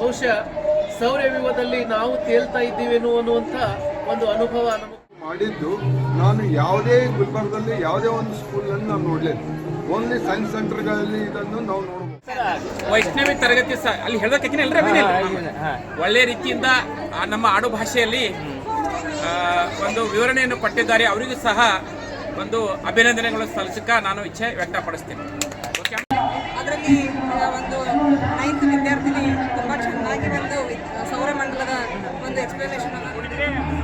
ಬಹುಶಃ ಸೌರವ್ಯೂಹದಲ್ಲಿ ನಾವು ತೇಲ್ತಾ ಇದ್ದೀವೇನೋ ಅನ್ನುವಂಥ ಒಂದು ಅನುಭವ ನಮಗೆ ಮಾಡಿದ್ದು. ನಾನು ಯಾವುದೇ ಗುಲ್ಬರ್ಗದಲ್ಲಿ ಯಾವುದೇ ಒಂದು ಸ್ಕೂಲನ್ನು ನಾವು ನೋಡಲಿಲ್ಲ. ಓನ್ಲಿ ಸೈನ್ಸ್ ಸೆಂಟರ್ಗಳಲ್ಲಿ ಇದನ್ನು ನಾವು ನೋಡಬಹುದು. ವೈಷ್ಣವಿ ತರಗತಿ ಅಲ್ಲಿ ಹೇಳೋದಕ್ಕೆ ಒಳ್ಳೆ ರೀತಿಯಿಂದ ನಮ್ಮ ಆಡು ಭಾಷೆಯಲ್ಲಿ ಒಂದು ವಿವರಣೆಯನ್ನು ಕೊಟ್ಟಿದ್ದಾರೆ. ಅವರಿಗೂ ಸಹ ಒಂದು ಅಭಿನಂದನೆಗಳು ಸಲ್ಲಿಸಕ್ಕೆ ನಾನು ಇಚ್ಛೆ ವ್ಯಕ್ತಪಡಿಸ್ತೀನಿ. ಅದರಲ್ಲಿ ಒಂದು 9th ವಿದ್ಯಾರ್ಥಿನಿ ತುಂಬ ಚೆನ್ನಾಗಿ ಒಂದು ಸೌರಮಂಡಲದ ಒಂದು ಎಕ್ಸ್ಪ್ಲನೇಷನ್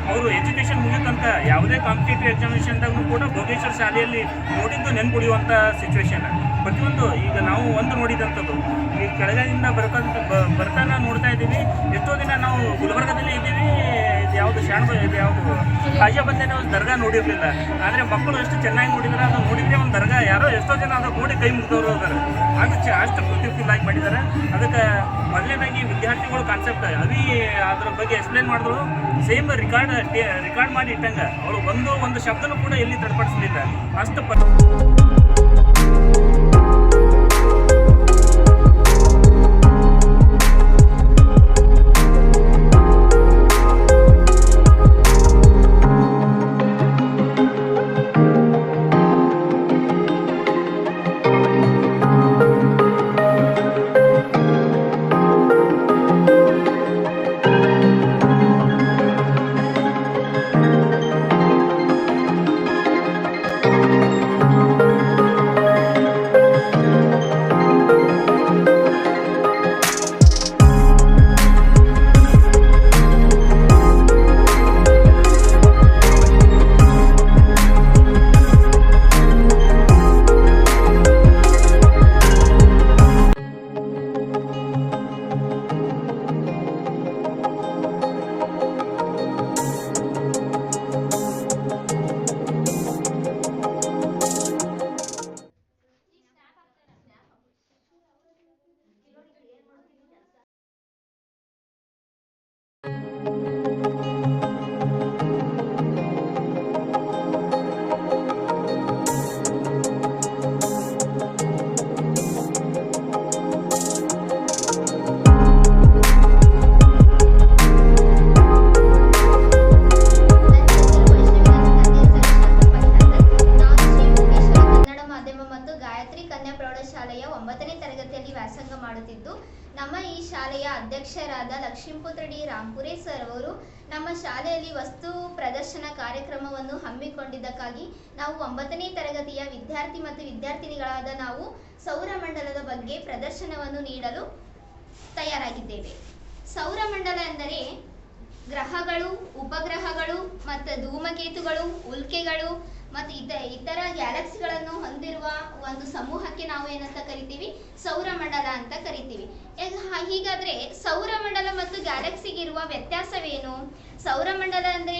ಅವರು ಎಜುಕೇಶನ್ ಮುಗಿತಂತ ಯಾವುದೇ ಕಾಂಪಿಟೇಟಿವ್ ಎಕ್ಸಾಮಿನೇಷನ್ದಾಗೂ ಕೂಡ ಭೋಗೇಶ್ವರ ಶಾಲೆಯಲ್ಲಿ ನೋಡಿದ್ದು ನೆನ್ಪುಳಿಯುವಂಥ ಸಿಚುವೇಶನ್ ಪ್ರತಿಯೊಂದು. ಈಗ ನಾವು ಒಂದು ನೋಡಿದಂಥದ್ದು ಈ ಕೆಳಗಡೆಯಿಂದ ಬರ್ತಾನ ನೋಡ್ತಾ ಇದ್ದೀವಿ. ಎಷ್ಟೋ ದಿನ ನಾವು ಗುಲ್ಬರ್ಗದಲ್ಲಿ ಇದ್ದೀವಿ. ಯಾವುದು ಇದು ಯಾವುದು ಕಾಜಾ ಬಂದೇನೆ ಒಂದು ದರ್ಗಾ ನೋಡಿರಲಿಲ್ಲ. ಆದರೆ ಮಕ್ಕಳು ಎಷ್ಟು ಚೆನ್ನಾಗಿ ನೋಡಿದ್ದಾರೆ. ಅದು ನೋಡಿದ್ರೆ ಒಂದು ದರ್ಗಾ ಯಾರೋ ಎಷ್ಟೋ ಜನ ಅದು ನೋಡಿ ಕೈ ಮುಗಿದವರು ಇದ್ದಾರೆ. ಅಷ್ಟು ಬ್ಯೂಟಿಫುಲ್ ಆಗಿ ಮಾಡಿದ್ದಾರೆ. ಅದಕ್ಕೆ ಮೊದಲನೇದಾಗಿ ವಿದ್ಯಾರ್ಥಿಗಳು ಕಾನ್ಸೆಪ್ಟ್ ಅದ್ರ ಬಗ್ಗೆ ಎಕ್ಸ್ಪ್ಲೇನ್ ಮಾಡಿದ್ರು. ಸೇಮ್ ರಿಕಾರ್ಡ್ ಮಾಡಿ ಇಟ್ಟಂಗೆ ಅವರು ಒಂದು ಶಬ್ದನೂ ಕೂಡ ಎಲ್ಲಿ ತಡಪಡಿಸಲಿಲ್ಲ. ಅಷ್ಟು ನಮ್ಮ ಈ ಶಾಲೆಯ ಅಧ್ಯಕ್ಷರಾದ ಲಕ್ಷ್ಮೀಪುತ್ರ ಡಿ ರಾಂಪುರೆ ಸರ್ ಅವರು ನಮ್ಮ ಶಾಲೆಯಲ್ಲಿ ವಸ್ತು ಪ್ರದರ್ಶನ ಕಾರ್ಯಕ್ರಮವನ್ನು ಹಮ್ಮಿಕೊಂಡಿದ್ದಕ್ಕಾಗಿ ನಾವು 9ನೇ ತರಗತಿಯ ವಿದ್ಯಾರ್ಥಿ ಮತ್ತು ವಿದ್ಯಾರ್ಥಿನಿಗಳಾದ ನಾವು ಸೌರಮಂಡಲದ ಬಗ್ಗೆ ಪ್ರದರ್ಶನವನ್ನು ನೀಡಲು ತಯಾರಾಗಿದ್ದೇವೆ. ಸೌರಮಂಡಲ ಎಂದರೆ ಗ್ರಹಗಳು, ಉಪಗ್ರಹಗಳು ಮತ್ತು ಧೂಮಕೇತುಗಳು, ಉಲ್ಕೆಗಳು ಮತ್ತು ಇತರ ಗ್ಯಾಲಕ್ಸಿಗಳನ್ನು ಹೊಂದಿರುವ ಒಂದು ಸಮೂಹಕ್ಕೆ ನಾವು ಏನಂತ ಕರಿತೀವಿ? ಸೌರಮಂಡಲ ಅಂತ ಕರಿತೀವಿ. ಹೀಗಾದ್ರೆ ಸೌರಮಂಡಲ ಮತ್ತು ಗ್ಯಾಲಕ್ಸಿಗಿರುವ ವ್ಯತ್ಯಾಸವೇನು? ಸೌರಮಂಡಲ ಅಂದರೆ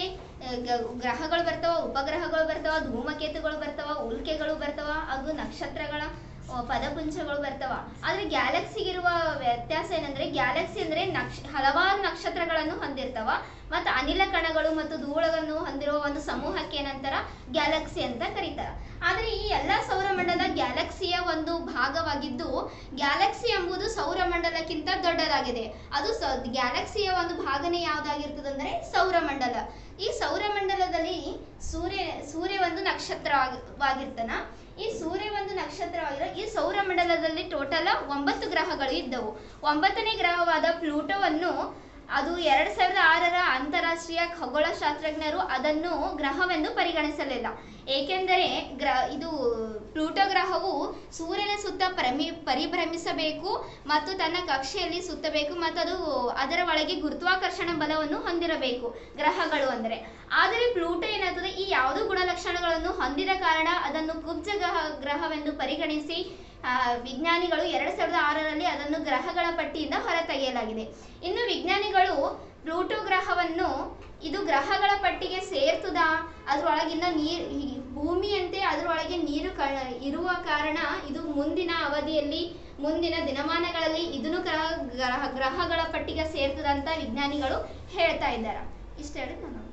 ಗ್ರಹಗಳು ಬರ್ತಾವ, ಉಪಗ್ರಹಗಳು ಬರ್ತಾವ, ಧೂಮಕೇತುಗಳು ಬರ್ತಾವ, ಉಲ್ಕೆಗಳು ಬರ್ತಾವ, ಹಾಗೂ ನಕ್ಷತ್ರಗಳ ಪದಪುಂಜಗಳು ಬರ್ತಾವ. ಆದರೆ ಗ್ಯಾಲಕ್ಸಿಗಿರುವ ವ್ಯತ್ಯಾಸ ಏನಂದ್ರೆ, ಗ್ಯಾಲಕ್ಸಿ ಅಂದ್ರೆ ಹಲವಾರು ನಕ್ಷತ್ರಗಳನ್ನು ಹೊಂದಿರ್ತಾವ ಮತ್ತು ಅನಿಲ ಕಣಗಳು ಮತ್ತು ಧೂಳಗಳನ್ನು ಹೊಂದಿರುವ ಒಂದು ಸಮೂಹಕ್ಕೆ ಏನಂತಾರ? ಗ್ಯಾಲಕ್ಸಿ ಅಂತ ಕರೀತಾರ. ಆದರೆ ಈ ಎಲ್ಲ ಸೌರಮಂಡಲ ಗ್ಯಾಲಕ್ಸಿಯ ಒಂದು ಭಾಗವಾಗಿದ್ದು, ಗ್ಯಾಲಕ್ಸಿ ಎಂಬುದು ಸೌರಮಂಡಲಕ್ಕಿಂತ ದೊಡ್ಡದಾಗಿದೆ. ಅದು ಗ್ಯಾಲಕ್ಸಿಯ ಒಂದು ಭಾಗನೇ ಯಾವುದಾಗಿರ್ತದಂದ್ರೆ ಸೌರಮಂಡಲ. ಈ ಸೌರಮಂಡಲದಲ್ಲಿ ಸೂರ್ಯ ಒಂದು ನಕ್ಷತ್ರವಾಗಿರ್ತಾನ. ಈ ಸೂರ್ಯ ಒಂದು ನಕ್ಷತ್ರವಾಗಿರೋ ಈ ಸೌರಮಂಡಲದಲ್ಲಿ ಟೋಟಲ್ 9 ಗ್ರಹಗಳು ಇದ್ದವು. 9ನೇ ಗ್ರಹವಾದ ಪ್ಲೂಟೋವನ್ನು ಅದು 2006ರ ಅಂತಾರಾಷ್ಟ್ರೀಯ ಖಗೋಳಶಾಸ್ತ್ರಜ್ಞರು ಅದನ್ನು ಗ್ರಹವೆಂದು ಪರಿಗಣಿಸಲಿಲ್ಲ. ಏಕೆಂದರೆ ಇದು ಪ್ಲೂಟೋ ಗ್ರಹವು ಸೂರ್ಯನ ಸುತ್ತ ಪರಿಭ್ರಮಿಸಬೇಕು ಮತ್ತು ತನ್ನ ಕಕ್ಷೆಯಲ್ಲಿ ಸುತ್ತಬೇಕು ಮತ್ತು ಅದು ಅದರ ಒಳಗೆ ಗುರುತ್ವಾಕರ್ಷಣ ಬಲವನ್ನು ಹೊಂದಿರಬೇಕು ಗ್ರಹಗಳು ಅಂದರೆ. ಆದರೆ ಪ್ಲೂಟೋ ಏನಾಗ್ತದೆ, ಈ ಯಾವುದೋ ಗುಣಲಕ್ಷಣಗಳನ್ನು ಹೊಂದಿದ ಕಾರಣ ಅದನ್ನು ಕುಬ್ಜ ಗ್ರಹವೆಂದು ಪರಿಗಣಿಸಿ ವಿಜ್ಞಾನಿಗಳು 2006ರಲ್ಲಿ ಅದನ್ನು ಗ್ರಹಗಳ ಪಟ್ಟಿಯಿಂದ ಹೊರತೆಗೆಯಲಾಗಿದೆ. ಇನ್ನು ವಿಜ್ಞಾನಿಗಳು ಪ್ಲೂಟೋ ಗ್ರಹವನ್ನು ಇದು ಗ್ರಹಗಳ ಪಟ್ಟಿಗೆ ಸೇರ್ತದ, ಅದರೊಳಗಿಂದ ಭೂಮಿಯಂತೆ ಅದರೊಳಗೆ ನೀರು ಇರುವ ಕಾರಣ ಇದು ಮುಂದಿನ ಅವಧಿಯಲ್ಲಿ ಮುಂದಿನ ದಿನಮಾನಗಳಲ್ಲಿ ಇದನ್ನು ಗ್ರಹಗಳ ಪಟ್ಟಿಗೆ ಸೇರ್ತದಂತ ವಿಜ್ಞಾನಿಗಳು ಹೇಳ್ತಾ ಇದ್ದಾರೆ. ಇಷ್ಟ ಹೇಳಿ ನಾನು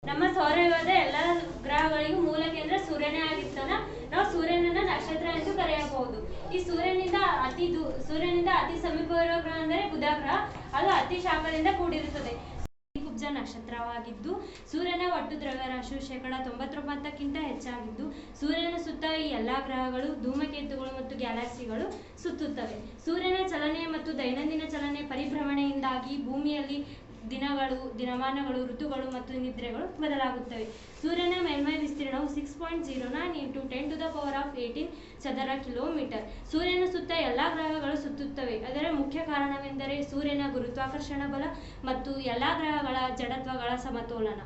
ನಮ್ಮ ಸೌರವ್ಯೂಹದ ಎಲ್ಲ ಗ್ರಹಗಳಿಗೂ ಮೂಲ ಕೇಂದ್ರ ಸೂರ್ಯನೇ ಆಗಿರ್ತಾನ. ನಾವು ಸೂರ್ಯನನ್ನ ನಕ್ಷತ್ರ ಎಂದು ಕರೆಯಬಹುದು. ಈ ಸೂರ್ಯನಿಂದ ಅತಿ ಸಮೀಪವಿರುವ ಗ್ರಹ ಅಂದರೆ ಬುಧ ಗ್ರಹ. ಅದು ಅತಿ ಶಾಖದಿಂದ ಕೂಡಿರುತ್ತದೆ. ಕುಬ್ಜ ನಕ್ಷತ್ರವಾಗಿದ್ದು ಸೂರ್ಯನ ಒಟ್ಟು ದ್ರವ್ಯರಾಶಿಯು 99%ಕ್ಕಿಂತ ಹೆಚ್ಚಾಗಿದ್ದು ಸೂರ್ಯನ ಸುತ್ತ ಈ ಎಲ್ಲಾ ಗ್ರಹಗಳು, ಧೂಮಕೇತುಗಳು ಮತ್ತು ಗ್ಯಾಲಕ್ಸಿಗಳು ಸುತ್ತುತ್ತವೆ. ಸೂರ್ಯನ ಚಲನೆ ಮತ್ತು ದೈನಂದಿನ ಚಲನೆ ಪರಿಭ್ರಮಣೆಯಿಂದಾಗಿ ಭೂಮಿಯಲ್ಲಿ ದಿನಮಾನಗಳು, ಋತುಗಳು ಮತ್ತು ನಿದ್ರೆಗಳು ಬದಲಾಗುತ್ತವೆ. ಸೂರ್ಯನ ಮೇಲ್ಮೈ ವಿಸ್ತೀರ್ಣವು 6.09 × 10⁻18 ಚದರ ಕಿಲೋಮೀಟರ್. ಸೂರ್ಯನ ಸುತ್ತ ಎಲ್ಲಾ ಗ್ರಹಗಳು ಸುತ್ತುತ್ತವೆ. ಅದರ ಮುಖ್ಯ ಕಾರಣವೆಂದರೆ ಸೂರ್ಯನ ಗುರುತ್ವಾಕರ್ಷಣ ಬಲ ಮತ್ತು ಎಲ್ಲಾ ಗ್ರಹಗಳ ಜಡತ್ವಗಳ ಸಮತೋಲನ.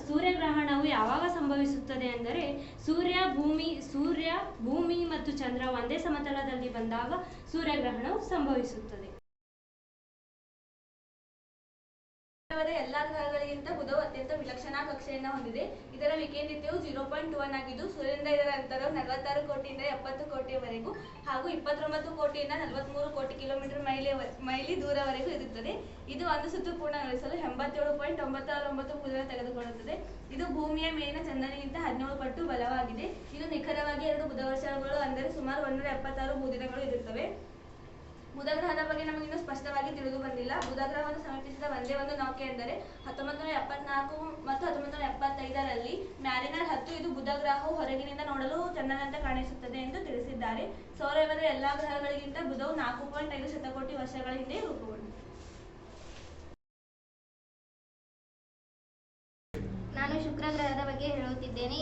ಸೂರ್ಯಗ್ರಹಣವು ಯಾವಾಗ ಸಂಭವಿಸುತ್ತದೆ ಅಂದರೆ ಸೂರ್ಯ, ಭೂಮಿ ಮತ್ತು ಚಂದ್ರ ಒಂದೇ ಸಮತಲದಲ್ಲಿ ಬಂದಾಗ ಸೂರ್ಯಗ್ರಹಣವು ಸಂಭವಿಸುತ್ತದೆ. ಎಲ್ಲಾ ಗ್ರಹಗಳಿಗಿಂತ ಬುಧವು ಅತ್ಯಂತ ವಿಲಕ್ಷಣ ಕಕ್ಷೆಯನ್ನು ಹೊಂದಿದೆ. ಇದರ ವಿಕೇಂದ್ರೀಯತೆಯು 0.21 ಆಗಿದ್ದು ಸೂರ್ಯನಿಂದ ಇದರ ಅಂತರವು 46 ಕೋಟಿಯಿಂದ 70 ಕೋಟಿಯವರೆಗೂ ಹಾಗೂ 29 ಕೋಟಿಯಿಂದ 43 ಕೋಟಿ ಕಿಲೋಮೀಟರ್ ಮೈಲಿ ದೂರವರೆಗೂ ಇರುತ್ತದೆ. ಇದು ಒಂದು ಸುತ್ತು ಪೂರ್ಣಗೊಳಿಸಲು 87.99 ಬುಧವನ್ನು ತೆಗೆದುಕೊಳ್ಳುತ್ತದೆ. ಇದು ಭೂಮಿಯ ಮೇಲಿನ ಚಂದ್ರನಿಗಿಂತ 17 ಪಟ್ಟು ಬಲವಾಗಿದೆ. ಇದು ನಿಖರವಾಗಿ 2 ಬುಧ ವರ್ಷಗಳು, ಅಂದರೆ ಸುಮಾರು 176 ಭೂದಿನಗಳು ಇರುತ್ತವೆ. ಬುಧ ಗ್ರಹದ ಬಗ್ಗೆ ನಮಗಿನ್ನೂ ಸ್ಪಷ್ಟವಾಗಿ ತಿಳಿದು ಬಂದಿಲ್ಲ. ಬುಧ ಗ್ರಹವನ್ನು ಸಮೀಪಿಸಿದ ಒಂದೇ ಒಂದು ನೌಕೆ ಎಂದರೆ 1974 ಮತ್ತು 1975ರಲ್ಲಿ ಮ್ಯಾರಿನರ್ 10. ಇದು ಬುಧ ಗ್ರಹವು ಹೊರಗಿನಿಂದ ನೋಡಲು ಚಂದ್ರನಂತೆ ಕಾಣಿಸುತ್ತದೆ ಎಂದು ತಿಳಿಸಿದ್ದಾರೆ. ಸೌರವ್ಯೂಹದ ಎಲ್ಲಾ ಗ್ರಹಗಳಿಗಿಂತ ಬುಧವು 4.5 ಶತಕೋಟಿ ವರ್ಷಗಳ ಹಿಂದೆ ರೂಪುಗೊಂಡಿದೆ. ನಾನು ಶುಕ್ರ ಗ್ರಹದ ಬಗ್ಗೆ ಹೇಳುತ್ತಿದ್ದೇನೆ.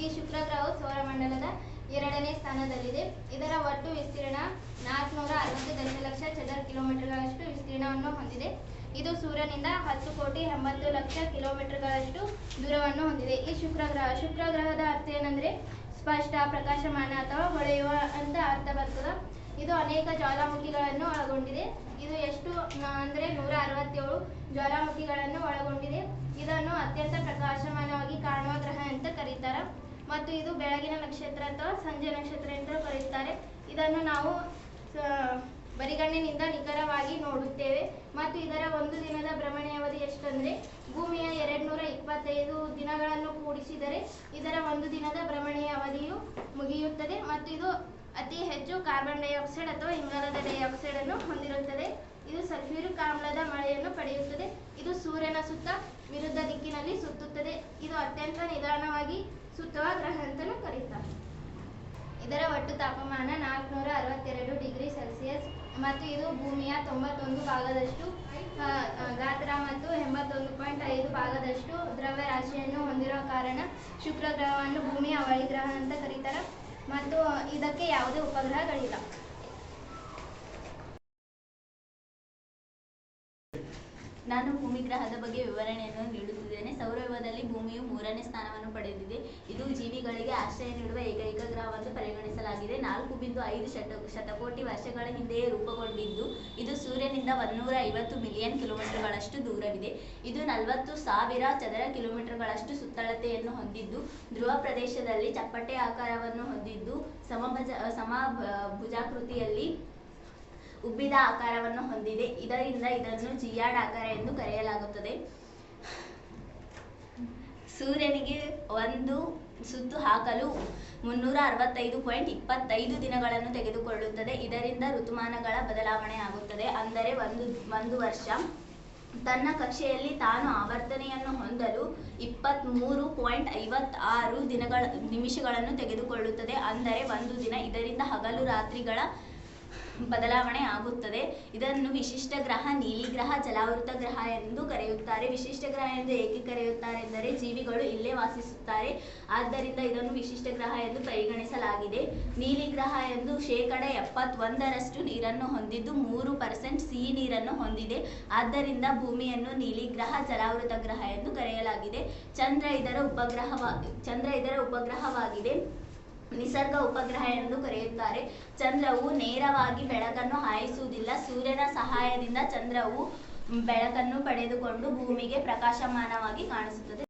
ಈ ಶುಕ್ರ ಗ್ರಹವು ಸೌರಮಂಡಲದ 2ನೇ ಸ್ಥಾನದಲ್ಲಿದೆ. ಇದರ ಒಟ್ಟು ವಿಸ್ತೀರ್ಣ 460 ದಶಲಕ್ಷ ಚದರ ಕಿಲೋಮೀಟರ್ಗಳಷ್ಟು ವಿಸ್ತೀರ್ಣವನ್ನು ಹೊಂದಿದೆ. ಇದು ಸೂರ್ಯನಿಂದ 10,80,00,000 ಕಿಲೋಮೀಟರ್ಗಳಷ್ಟು ದೂರವನ್ನು ಹೊಂದಿದೆ. ಈ ಶುಕ್ರ ಗ್ರಹದ ಅರ್ಥ ಏನಂದ್ರೆ ಸ್ಪಷ್ಟ, ಪ್ರಕಾಶಮಾನ ಅಥವಾ ಹೊಳೆಯುವ ಅಂತ ಅರ್ಥ ಬರ್ತದೆ. ಇದು ಅನೇಕ ಜ್ವಾಲಾಮುಖಿಗಳನ್ನು ಒಳಗೊಂಡಿದೆ. ಇದು ಎಷ್ಟು ಅಂದ್ರೆ 167 ಜ್ವಾಲಾಮುಖಿಗಳನ್ನು ಒಳಗೊಂಡಿದೆ. ಇದನ್ನು ಅತ್ಯಂತ ಪ್ರಕಾಶಮಾನವಾಗಿ ಕಾಣುವ ಗ್ರಹ ಅಂತ ಕರೀತಾರೆ. ಮತ್ತು ಇದು ಬೆಳಗಿನ ನಕ್ಷತ್ರ ಅಥವಾ ಸಂಜೆ ನಕ್ಷತ್ರ ಅಂತ ಕರೆಯುತ್ತಾರೆ. ಇದನ್ನು ನಾವು ಬರಿಗಣ್ಣಿನಿಂದ ನಿಖರವಾಗಿ ನೋಡುತ್ತೇವೆ. ಮತ್ತು ಇದರ ಒಂದು ದಿನದ ಭ್ರಮಣೆ ಅವಧಿ ಎಷ್ಟಂದ್ರೆ ಭೂಮಿಯ 225 ದಿನಗಳನ್ನು ಕೂಡಿಸಿದರೆ ಇದರ ಒಂದು ದಿನದ ಭ್ರಮಣೆಯ ಅವಧಿಯು ಮುಗಿಯುತ್ತದೆ. ಮತ್ತು ಇದು ಅತಿ ಹೆಚ್ಚು ಕಾರ್ಬನ್ ಡೈಆಕ್ಸೈಡ್ ಅಥವಾ ಇಂಗಾಲದ ಡೈಆಕ್ಸೈಡ್ ಅನ್ನು ಹೊಂದಿರುತ್ತದೆ. ಇದು ಸಲ್ಫ್ಯೂರಿಕ್ ಆಮ್ಲದ ಮಳೆಯನ್ನು ಪಡೆಯುತ್ತದೆ. ಇದು ಸೂರ್ಯನ ಸುತ್ತ ವಿರುದ್ಧ ದಿಕ್ಕಿನಲ್ಲಿ ಸುತ್ತುತ್ತದೆ. ಇದು ಅತ್ಯಂತ ನಿಧಾನವಾಗಿ ಸುತ್ತುವ ಗ್ರಹ ಅಂತಲೂ ಕರೀತಾರೆ. ಇದರ ಒಟ್ಟು ತಾಪಮಾನ 462 ಡಿಗ್ರಿ ಸೆಲ್ಸಿಯಸ್ ಮತ್ತು ಇದು ಭೂಮಿಯ 91 ಭಾಗದಷ್ಟು ಗಾತ್ರ ಮತ್ತು 81.5 ಭಾಗದಷ್ಟು ದ್ರವ್ಯರಾಶಿಯನ್ನು ಹೊಂದಿರುವ ಕಾರಣ ಶುಕ್ರ ಗ್ರಹವನ್ನು ಭೂಮಿಯ ಅವಳಿ ಗ್ರಹ ಅಂತ ಕರೀತಾರೆ. ಮತ್ತು ಇದಕ್ಕೆ ಯಾವುದೇ ಉಪಗ್ರಹಗಳಿಲ್ಲ. ನಾನು ಭೂಮಿ ಗ್ರಹದ ಬಗ್ಗೆ ವಿವರಣೆಯನ್ನು ನೀಡುತ್ತಿದ್ದೇನೆ. ಸೌರವ್ಯೂಹದಲ್ಲಿ ಭೂಮಿಯು 3ನೇ ಸ್ಥಾನವನ್ನು ಪಡೆದಿದೆ. ಇದು ಜೀವಿಗಳಿಗೆ ಆಶ್ರಯ ನೀಡುವ ಏಕೈಕ ಗ್ರಹವೆಂದು ಪರಿಗಣಿಸಲಾಗಿದೆ. 4.5 ಶತಕೋಟಿ ವರ್ಷಗಳ ಹಿಂದೆಯೇ ರೂಪುಗೊಂಡಿದ್ದು ಇದು ಸೂರ್ಯನಿಂದ 150 ಮಿಲಿಯನ್ ಕಿಲೋಮೀಟರ್ಗಳಷ್ಟು ದೂರವಿದೆ. ಇದು 40,000 ಚದರ ಕಿಲೋಮೀಟರ್ಗಳಷ್ಟು ಸುತ್ತಳತೆಯನ್ನು ಹೊಂದಿದ್ದು ಧ್ರುವ ಪ್ರದೇಶದಲ್ಲಿ ಚಪ್ಪಟೆ ಆಕಾರವನ್ನು ಹೊಂದಿದ್ದು ಸಮಭುಜಾಕೃತಿಯಲ್ಲಿ ಉಬ್ಬಿದ ಆಕಾರವನ್ನು ಹೊಂದಿದೆ. ಇದರಿಂದ ಇದನ್ನು ಜಿಯಾಡ್ ಆಕಾರ ಎಂದು ಕರೆಯಲಾಗುತ್ತದೆ. ಸೂರ್ಯನಿಗೆ ಒಂದು ಸುತ್ತು ಹಾಕಲು 365.25 ದಿನಗಳನ್ನು ತೆಗೆದುಕೊಳ್ಳುತ್ತದೆ. ಇದರಿಂದ ಋತುಮಾನಗಳ ಬದಲಾವಣೆ ಆಗುತ್ತದೆ. ಅಂದರೆ ಒಂದು ವರ್ಷ ತನ್ನ ಕಕ್ಷೆಯಲ್ಲಿ ತಾನು ಆವರ್ತನೆಯನ್ನು ಹೊಂದಲು 23.56 ನಿಮಿಷಗಳನ್ನು ತೆಗೆದುಕೊಳ್ಳುತ್ತದೆ. ಅಂದರೆ ಒಂದು ದಿನ. ಇದರಿಂದ ಹಗಲು ರಾತ್ರಿಗಳ ಬದಲಾವಣೆ ಆಗುತ್ತದೆ. ಇದನ್ನು ವಿಶಿಷ್ಟ ಗ್ರಹ, ನೀಲಿ ಗ್ರಹ, ಜಲಾವೃತ ಗ್ರಹ ಎಂದು ಕರೆಯುತ್ತಾರೆ. ವಿಶಿಷ್ಟ ಗ್ರಹ ಎಂದು ಏಕೆ ಕರೆಯುತ್ತಾರೆ ಎಂದರೆ ಜೀವಿಗಳು ಇಲ್ಲೇ ವಾಸಿಸುತ್ತಾರೆ, ಆದ್ದರಿಂದ ಇದನ್ನು ವಿಶಿಷ್ಟ ಗ್ರಹ ಎಂದು ಪರಿಗಣಿಸಲಾಗಿದೆ. ನೀಲಿ ಗ್ರಹ ಎಂದು 71% ನೀರನ್ನು ಹೊಂದಿದ್ದು 3% ಸಿಹಿ ನೀರನ್ನು ಹೊಂದಿದೆ. ಆದ್ದರಿಂದ ಭೂಮಿಯನ್ನು ನೀಲಿ ಗ್ರಹ, ಜಲಾವೃತ ಗ್ರಹ ಎಂದು ಕರೆಯಲಾಗಿದೆ. ಚಂದ್ರ ಇದರ ಉಪಗ್ರಹವಾಗಿದೆ. ನಿಸರ್ಗ ಉಪಗ್ರಹ ಎಂದು ಕರೆಯುತ್ತಾರೆ. ಚಂದ್ರವು ನೇರವಾಗಿ ಬೆಳಕನ್ನು ಹಾಯಿಸುವುದಿಲ್ಲ. ಸೂರ್ಯನ ಸಹಾಯದಿಂದ ಚಂದ್ರವು ಬೆಳಕನ್ನು ಪಡೆದುಕೊಂಡು ಭೂಮಿಗೆ ಪ್ರಕಾಶಮಾನವಾಗಿ ಕಾಣಿಸುತ್ತದೆ.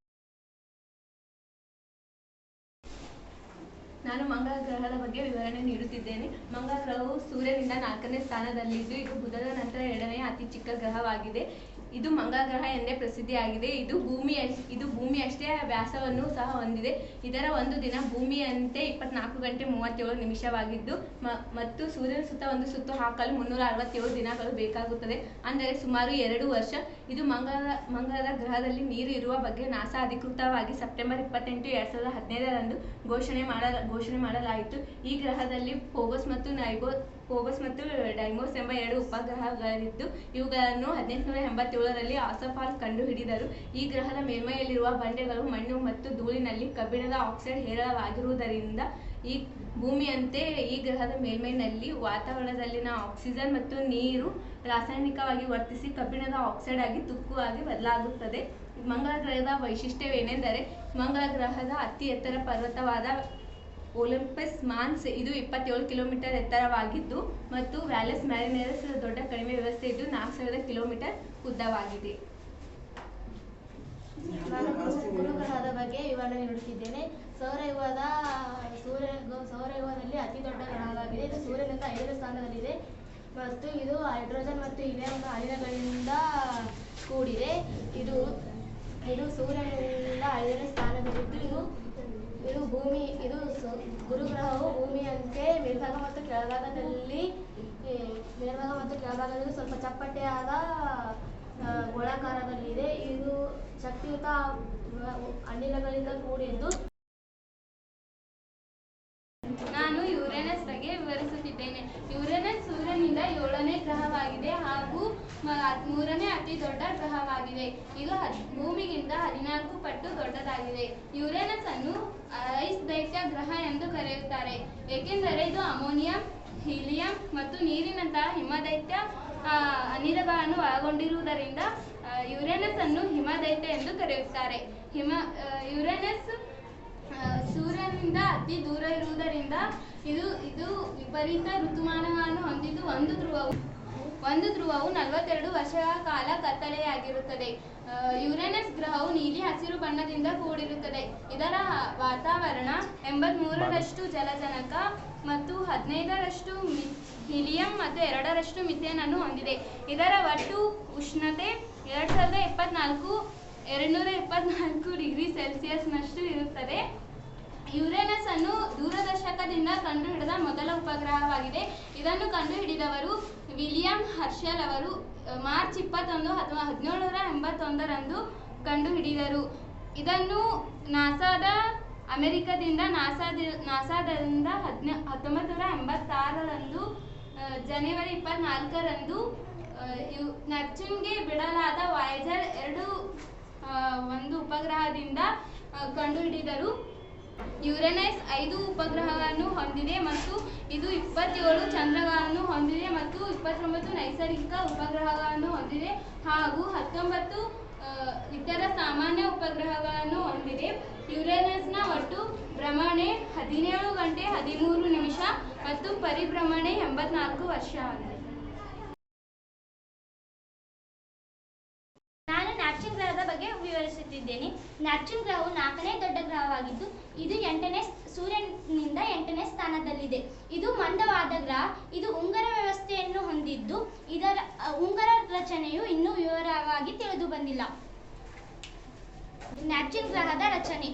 ನಾನು ಮಂಗಳ ಗ್ರಹದ ಬಗ್ಗೆ ವಿವರಣೆ ನೀಡುತ್ತಿದ್ದೇನೆ. ಮಂಗಳ ಗ್ರಹವು ಸೂರ್ಯನಿಂದ 4ನೇ ಸ್ಥಾನದಲ್ಲಿದ್ದು ಇದು ಬುಧದ ನಂತರ 2ನೇ ಅತಿ ಚಿಕ್ಕ ಗ್ರಹವಾಗಿದೆ. ಇದು ಮಂಗಳ ಗ್ರಹ ಎಂದೇ ಪ್ರಸಿದ್ಧಿಯಾಗಿದೆ. ಇದು ಭೂಮಿ ಅಷ್ಟೇ ವ್ಯಾಸವನ್ನು ಸಹ ಹೊಂದಿದೆ. ಇದರ ಒಂದು ದಿನ ಭೂಮಿಯಂತೆ 24 ಗಂಟೆ 37 ನಿಮಿಷವಾಗಿದ್ದು ಮತ್ತು ಸೂರ್ಯನ ಸುತ್ತ ಒಂದು ಸುತ್ತು ಹಾಕಲು 367 ದಿನಗಳು ಬೇಕಾಗುತ್ತದೆ, ಅಂದರೆ ಸುಮಾರು 2 ವರ್ಷ. ಇದು ಮಂಗಳದ ಗ್ರಹದಲ್ಲಿ ನೀರು ಇರುವ ಬಗ್ಗೆ ನಾಸಾ ಅಧಿಕೃತವಾಗಿ ಸೆಪ್ಟೆಂಬರ್ 28, 2015ರಂದು ಘೋಷಣೆ ಮಾಡಲಾಯಿತು. ಈ ಗ್ರಹದಲ್ಲಿ ಫೋಬಸ್ ಮತ್ತು ಡೈಮೋಸ್ ಎಂಬ 2 ಉಪಗ್ರಹಗಳಿದ್ದು ಇವುಗಳನ್ನು 1887ರಲ್ಲಿ ಆಸಫಾಲ್ ಕಂಡುಹಿಡಿದರು. ಈ ಗ್ರಹದ ಮೇಲ್ಮೈಯಲ್ಲಿರುವ ಬಂಡೆಗಳು ಮಣ್ಣು ಮತ್ತು ಧೂಳಿನಲ್ಲಿ ಕಬ್ಬಿಣದ ಆಕ್ಸೈಡ್ ಹೇರಳವಾಗಿರುವುದರಿಂದ ಈ ಭೂಮಿಯಂತೆ ಈ ಗ್ರಹದ ಮೇಲ್ಮೈನಲ್ಲಿ ವಾತಾವರಣದಲ್ಲಿನ ಆಕ್ಸಿಜನ್ ಮತ್ತು ನೀರು ರಾಸಾಯನಿಕವಾಗಿ ವರ್ತಿಸಿ ಕಬ್ಬಿಣದ ಆಕ್ಸೈಡ್ ಆಗಿ ತುಕ್ಕು ಆಗಿ ಬದಲಾಗುತ್ತದೆ. ಮಂಗಳ ಗ್ರಹದ ವೈಶಿಷ್ಟ್ಯವೇನೆಂದರೆ ಮಂಗಳ ಗ್ರಹದ ಅತಿ ಎತ್ತರ ಪರ್ವತವಾದ ಒಲಿಂಪಸ್ ಮಾನ್ಸ್ ಇದು 27 ಕಿಲೋಮೀಟರ್ ಎತ್ತರವಾಗಿದ್ದು ಮತ್ತು ವ್ಯಾಲೆಸ್ ಮ್ಯಾರಿನೇರಸ್ ದೊಡ್ಡ ಕಡಿಮೆ ವ್ಯವಸ್ಥೆ ಇದ್ದು 4000 ಕಿಲೋಮೀಟರ್ ಉದ್ದವಾಗಿದೆ. ನಾನು ಗುರುಗ್ರಹದ ಬಗ್ಗೆ ವಿವರಣೆ ನೀಡುತ್ತಿದ್ದೇನೆ. ಸೌರಯುಗದಲ್ಲಿ ಅತಿ ದೊಡ್ಡ ಗ್ರಹವಾಗಿದೆ. ಇದು ಸೂರ್ಯನಿಂದ 5ನೇ ಸ್ಥಾನದಲ್ಲಿದೆ ಮತ್ತು ಇದು ಹೈಡ್ರೋಜನ್ ಮತ್ತು ಹೀಲಿಯಂ ಅನಿಲಗಳಿಂದ ಕೂಡಿದೆ. ಇದು ಸೂರ್ಯನಿಂದ 5ನೇ ಸ್ಥಾನದಲ್ಲಿದ್ದು ಗುರುಗ್ರಹವು ಭೂಮಿಯಂತೆ ಮೇಲ್ಭಾಗ ಮತ್ತು ಕೆಳಭಾಗದಲ್ಲಿ ಸ್ವಲ್ಪ ಚಪ್ಪಟೆಯಾದ ಗೋಳಾಕಾರದಲ್ಲಿದೆ. ಇದು ಶಕ್ತಿಯುತ ಅನಿಲಗಳಿಂದ ಕೂಡಿದ್ದು. ನಾನು ಯುರೇನಸ್ ಬಗ್ಗೆ ವಿವರಿಸುತ್ತಿದ್ದೇನೆ. ಯುರೇನಸ್ ಸೂರ್ಯನಿಂದ 7ನೇ ಗ್ರಹವಾಗಿದೆ ಹಾಗೂ 3ನೇ ಅತಿ ದೊಡ್ಡ ಗ್ರಹವಾಗಿದೆ. ಇದು ಭೂಮಿಗಿಂತ 14 ಪಟ್ಟು ದೊಡ್ಡದಾಗಿದೆ. ಯುರೇನಸ್ ಅನ್ನು ಐಸ್ ದೈತ್ಯ ಗ್ರಹ ಎಂದು ಕರೆಯುತ್ತಾರೆ, ಏಕೆಂದರೆ ಇದು ಅಮೋನಿಯಂ, ಹೀಲಿಯಂ ಮತ್ತು ನೀರಿನಂತಹ ಹಿಮದೈತ್ಯ ಅನಿಲಗಳನ್ನು ಒಳಗೊಂಡಿರುವುದರಿಂದ ಯುರೇನಸ್ ಅನ್ನು ಹಿಮದೈತ್ಯ ಎಂದು ಕರೆಯುತ್ತಾರೆ. ಯುರೇನಸ್ ಸೂರ್ಯನಿಂದ ಅತಿ ದೂರ ಇರುವುದರಿಂದ ಇದು ವಿಪರೀತ ಋತುಮಾನವನ್ನು ಹೊಂದಿದ್ದು ಒಂದು ಧ್ರುವವು 42 ವರ್ಷಗಳ ಕಾಲ ಕತ್ತಲೆಯಾಗಿರುತ್ತದೆ. ಯುರೇನಸ್ ಗ್ರಹವು ನೀಲಿ ಹಸಿರು ಬಣ್ಣದಿಂದ ಕೂಡಿರುತ್ತದೆ. ಇದರ ವಾತಾವರಣ 83% ಜಲಜನಕ ಮತ್ತು 15% ಹೀಲಿಯಂ ಮತ್ತು 2% ಮಿಥೇನ್ ಅನ್ನು ಹೊಂದಿದೆ. ಇದರ ಒಟ್ಟು ಉಷ್ಣತೆ 224 ಡಿಗ್ರಿ ಸೆಲ್ಸಿಯಸ್ನಷ್ಟು ಇರುತ್ತದೆ. ಯುರೇನಸ್ ಅನ್ನು ದೂರದರ್ಶಕದಿಂದ ಕಂಡುಹಿಡಿದ ಮೊದಲ ಉಪಗ್ರಹವಾಗಿದೆ. ಇದನ್ನು ಕಂಡುಹಿಡಿದವರು ವಿಲಿಯಂ ಹರ್ಷೆಲ್ ಅವರು ಮಾರ್ಚ್ 21, 1781ರಂದು ಕಂಡುಹಿಡಿದರು. ಇದನ್ನು ಅಮೆರಿಕದಿಂದ ನಾಸಾದಿಂದ 1986ರಂದು ಜನವರಿ 24ರಂದು ನೆಪ್ಚೂನ್ಗೆ ಬಿಡಲಾದ ವಾಯೇಜರ್ 2 ಒಂದು ಉಪಗ್ರಹದಿಂದ ಕಂಡುಹಿಡಿದರು. ಯುರೇನಸ್ 5 ಉಪಗ್ರಹಗಳನ್ನು ಹೊಂದಿದೆ ಮತ್ತು ಇದು 27 ಚಂದ್ರಗಳನ್ನು ಹೊಂದಿದೆ ಮತ್ತು 29 ನೈಸರ್ಗಿಕ ಉಪಗ್ರಹಗಳನ್ನು ಹೊಂದಿದೆ ಹಾಗೂ 19 ಇತರ ಸಾಮಾನ್ಯ ಉಪಗ್ರಹಗಳನ್ನು ಹೊಂದಿದೆ. ಯುರೇನಸ್ನ ಒಟ್ಟು ಭ್ರಮಣೆ 17 ಗಂಟೆ 13 ನಿಮಿಷ ಮತ್ತು ಪರಿಭ್ರಮಣೆ 84 ವರ್ಷ ಆಗಿದೆ. ನಾನು ನ್ಯಾಪ್ಚೂನ್ ಗ್ರಹದ ಬಗ್ಗೆ ವಿವರಿಸುತ್ತಿದ್ದೇನೆ. ನ್ಯಾಪ್ಚೂನ್ ಗ್ರಹವು 4ನೇ ದೊಡ್ಡ ಗ್ರಹವಾಗಿದ್ದು ಇದು ಸೂರ್ಯನಿಂದ 8ನೇ ಸ್ಥಾನದಲ್ಲಿದೆ. ಇದು ಮಂದವಾದ ಗ್ರಹ. ಇದು ಉಂಗುರ ವ್ಯವಸ್ಥೆಯನ್ನು ಹೊಂದಿದ್ದು ಇದರ ಉಂಗುರ ರಚನೆಯು ಇನ್ನೂ ವಿವರವಾಗಿ ತಿಳಿದು ಬಂದಿಲ್ಲ. ನ್ಯಾಪ್ಚೂನ್ ಗ್ರಹದ ರಚನೆ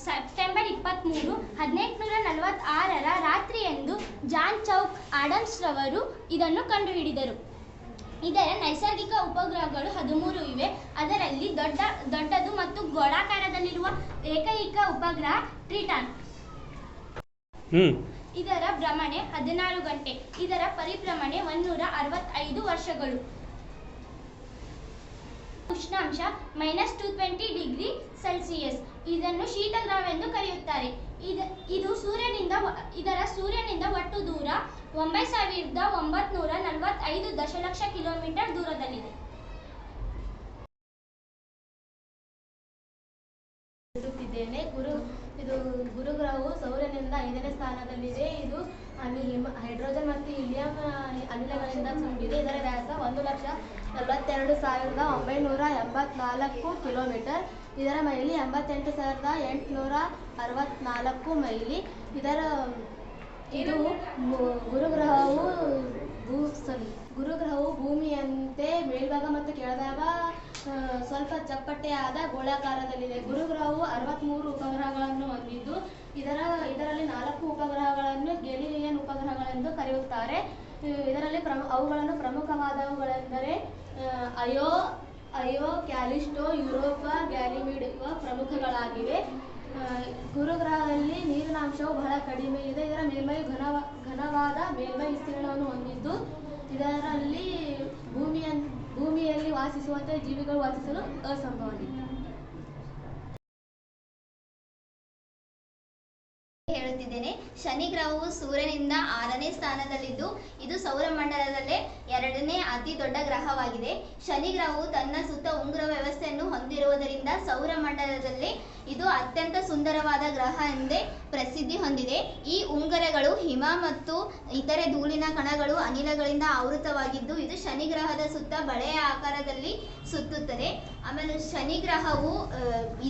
ಸೆಪ್ಟೆಂಬರ್ 23, 1846ರ ರಾತ್ರಿಯಂದು ಜಾನ್ ಚೌಕ್ ಆಡಮ್ಸ್ ರವರು ಇದನ್ನು ಕಂಡುಹಿಡಿದರು. ಇದರ ನೈಸರ್ಗಿಕ ಉಪಗ್ರಹಗಳು 13 ಇವೆ. ಅದರಲ್ಲಿ ದೊಡ್ಡದು ಮತ್ತು ಗೋಳಾಕಾರದಲ್ಲಿರುವ ಏಕೈಕ ಉಪಗ್ರಹ ಟ್ರಿಟಾನ್. ಇದರ ಭ್ರಮಣೆ 16 ಗಂಟೆ. ಇದರ ಪರಿಭ್ರಮಣೆ 165 ವರ್ಷಗಳು. ಉಷ್ಣಾಂಶ -220 ಡಿಗ್ರಿ ಸೆಲ್ಸಿಯಸ್. ಇದನ್ನು ಶೀತಗ್ರಹವೆಂದು ಕರೆಯುತ್ತಾರೆ. ಇದರ ಸೂರ್ಯನಿಂದ ಒಟ್ಟು ದೂರ 9945 ದಶಲಕ್ಷ ಕಿಲೋಮೀಟರ್ ದೂರದಲ್ಲಿದೆ. ಗುರುಗ್ರಹವು ಸೌರ್ಯನಿಂದ 5ನೇ ಸ್ಥಾನದಲ್ಲಿದೆ. ಇದು ಹೈಡ್ರೋಜನ್ ಮತ್ತು ಹೀಲಿಯಂ ಅನಿಲಗಳಿಂದ ಕೂಡಿದೆ. ಇದರ ವ್ಯಾಸ 1,42,984 ಕಿಲೋಮೀಟರ್. ಇದರ ಮೈಲಿ 88,864 ಮೈಲಿ. ಗುರುಗ್ರಹವು ಭೂಮಿಯಂತೆ ಮೇಲ್ಭಾಗ ಮತ್ತು ಕೆಳಭಾಗ ಕೆಳಭಾಗ ಸ್ವಲ್ಪ ಚಪ್ಪಟೆಯಾದ ಗೋಳಾಕಾರದಲ್ಲಿದೆ. ಗುರುಗ್ರಹವು 63 ಉಪಗ್ರಹಗಳನ್ನು ಹೊಂದಿದ್ದು ಇದರಲ್ಲಿ 4 ಉಪಗ್ರಹಗಳನ್ನು ಗೆಲಿಲಿಯನ್ ಉಪಗ್ರಹಗಳೆಂದು ಕರೆಯುತ್ತಾರೆ. ಇದರಲ್ಲಿ ಅವುಗಳನ್ನು ಪ್ರಮುಖವಾದವುಗಳೆಂದರೆ ಅಯೋ, ಕ್ಯಾಲಿಸ್ಟೋ, ಯುರೋಪಾ, ಗ್ಯಾಲಿಮಿಡ್ ಪ್ರಮುಖಗಳಾಗಿವೆ. ಗುರುಗ್ರಹದಲ್ಲಿ ನೀರಿನ ಅಂಶವು ಬಹಳ ಕಡಿಮೆ ಇದೆ. ಇದರ ಮೇಲ್ಮೈ ಘನವಾದ ಮೇಲ್ಮೈ ವಿಸ್ತೀರ್ಣವನ್ನು ಹೊಂದಿದ್ದು ಇದರಲ್ಲಿ ಭೂಮಿಯಲ್ಲಿ ವಾಸಿಸುವಂತೆ ಜೀವಿಗಳು ವಾಸಿಸಲು ಅಸಂಭವವಿದೆ. ಹೇಳುತ್ತಿದ್ದೇನೆ. ಶನಿ ಗ್ರಹವು ಸೂರ್ಯನಿಂದ 6ನೇ ಸ್ಥಾನದಲ್ಲಿದ್ದು ಇದು ಸೌರಮಂಡಲದಲ್ಲೇ 2ನೇ ಅತಿ ದೊಡ್ಡ ಗ್ರಹವಾಗಿದೆ. ಶನಿ ಗ್ರಹವು ತನ್ನ ಸುತ್ತ ಉಂಗುರ ವ್ಯವಸ್ಥೆಯನ್ನು ಹೊಂದಿರುವುದರಿಂದ ಸೌರಮಂಡಲದಲ್ಲಿ ಇದು ಅತ್ಯಂತ ಸುಂದರವಾದ ಗ್ರಹ ಎಂದೇ ಪ್ರಸಿದ್ಧಿ ಹೊಂದಿದೆ. ಈ ಉಂಗುರಗಳು ಹಿಮ ಮತ್ತು ಇತರೆ ಧೂಳಿನ ಕಣಗಳು ಅನಿಲಗಳಿಂದ ಆವೃತವಾಗಿದ್ದು ಇದು ಶನಿ ಗ್ರಹದ ಸುತ್ತ ಬಳೆಯ ಆಕಾರದಲ್ಲಿ ಸುತ್ತುತ್ತದೆ. ಆಮೇಲೆ ಶನಿ ಗ್ರಹವು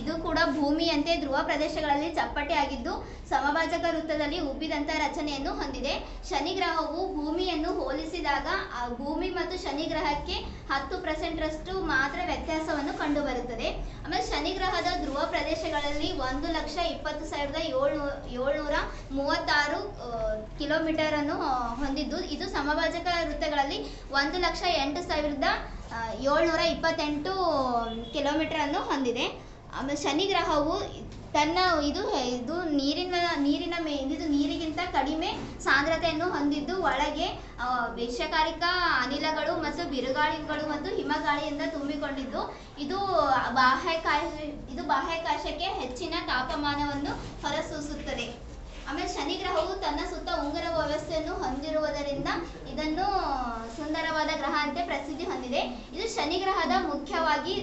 ಇದು ಕೂಡ ಭೂಮಿಯಂತೆ ಧ್ರುವ ಪ್ರದೇಶಗಳಲ್ಲಿ ಚಪ್ಪಟೆಯಾಗಿದ್ದು ಸಮಭಾಜಕ ವೃತ್ತದಲ್ಲಿ ಉಬ್ಬಿದಂಥ ರಚನೆಯನ್ನು ಹೊಂದಿದೆ. ಶನಿ ಗ್ರಹವು ಭೂಮಿಯನ್ನು ಹೋಲಿಸಿದಾಗ ಭೂಮಿ ಮತ್ತು ಶನಿ ಗ್ರಹಕ್ಕೆ 10% ಮಾತ್ರ ವ್ಯತ್ಯಾಸವನ್ನು ಕಂಡುಬರುತ್ತದೆ. ಆಮೇಲೆ ಶನಿ ಗ್ರಹದ ಧ್ರುವ ಪ್ರದೇಶಗಳಲ್ಲಿ 1,20,736 ಕಿಲೋಮೀಟರ್ ಅನ್ನು ಹೊಂದಿದ್ದು ಇದು ಸಮಭಾಜಕ ವೃತ್ತಗಳಲ್ಲಿ 1,08,728 ಕಿಲೋಮೀಟರ್ ಅನ್ನು ಹೊಂದಿದೆ. ಆಮೇಲೆ ಶನಿ ಗ್ರಹವು ತನ್ನ ಇದು ನೀರಿಗಿಂತ ಕಡಿಮೆ ಸಾಂದ್ರತೆಯನ್ನು ಹೊಂದಿದ್ದು ಒಳಗೆ ವಿಷಕಾರಕ ಅನಿಲಗಳು ಮತ್ತು ಬಿರುಗಾಳಿಗಳು ಮತ್ತು ಹಿಮಗಾಳಿಯಿಂದ ತುಂಬಿಕೊಂಡಿದ್ದು ಇದು ಬಾಹ್ಯಾಕಾಶಕ್ಕೆ ಹೆಚ್ಚಿನ ತಾಪಮಾನವನ್ನು ಹೊರಸೂಸುತ್ತದೆ. ಆಮೇಲೆ ಶನಿ ಗ್ರಹವು ತನ್ನ ಸುತ್ತ ಉಂಗುರ ವ್ಯವಸ್ಥೆಯನ್ನು ಹೊಂದಿರುವುದರಿಂದ ಇದನ್ನು ಸುಂದರವಾದ ಗ್ರಹ ಅಂತ ಪ್ರಸಿದ್ಧಿ ಹೊಂದಿದೆ. ಇದು ಶನಿ ಗ್ರಹದ ಮುಖ್ಯವಾಗಿ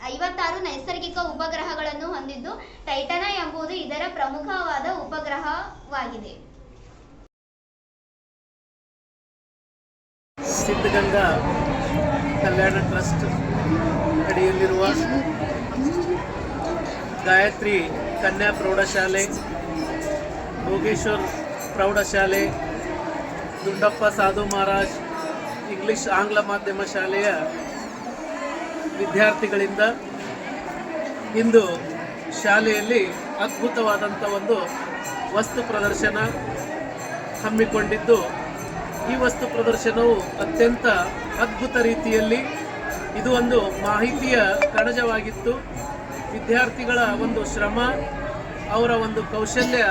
56 ನೈಸರ್ಗಿಕ ಉಪಗ್ರಹಗಳನ್ನು ಹೊಂದಿದ್ದು ಟೈಟಾನ ಎಂಬುದು ಇದರ ಪ್ರಮುಖವಾದ ಉಪಗ್ರಹವಾಗಿದೆ. ಸಿದ್ಧಗಂಗಾ ಕಲ್ಯಾಣ ಟ್ರಸ್ಟ್ ಅಡಿಯಲ್ಲಿರುವ ಗಾಯತ್ರಿ ಕನ್ಯಾ ಪ್ರೌಢಶಾಲೆ, ಭೋಗೇಶ್ವರ್ ಪ್ರೌಢಶಾಲೆ, ದುಂಡಪ್ಪ ಸಾಧು ಮಹಾರಾಜ್ ಇಂಗ್ಲಿಷ್ ಆಂಗ್ಲ ಮಾಧ್ಯಮ ಶಾಲೆಯ ವಿದ್ಯಾರ್ಥಿಗಳಿಂದ ಇಂದು ಶಾಲೆಯಲ್ಲಿ ಅದ್ಭುತವಾದಂಥ ಒಂದು ವಸ್ತು ಪ್ರದರ್ಶನ ಹಮ್ಮಿಕೊಂಡಿದ್ದು ಈ ವಸ್ತು ಪ್ರದರ್ಶನವು ಅತ್ಯಂತ ಅದ್ಭುತ ರೀತಿಯಲ್ಲಿ ಇದು ಒಂದು ಮಾಹಿತಿಯ ಕಣಜವಾಗಿತ್ತು. ವಿದ್ಯಾರ್ಥಿಗಳ ಒಂದು ಶ್ರಮ, ಅವರ ಒಂದು ಕೌಶಲ್ಯ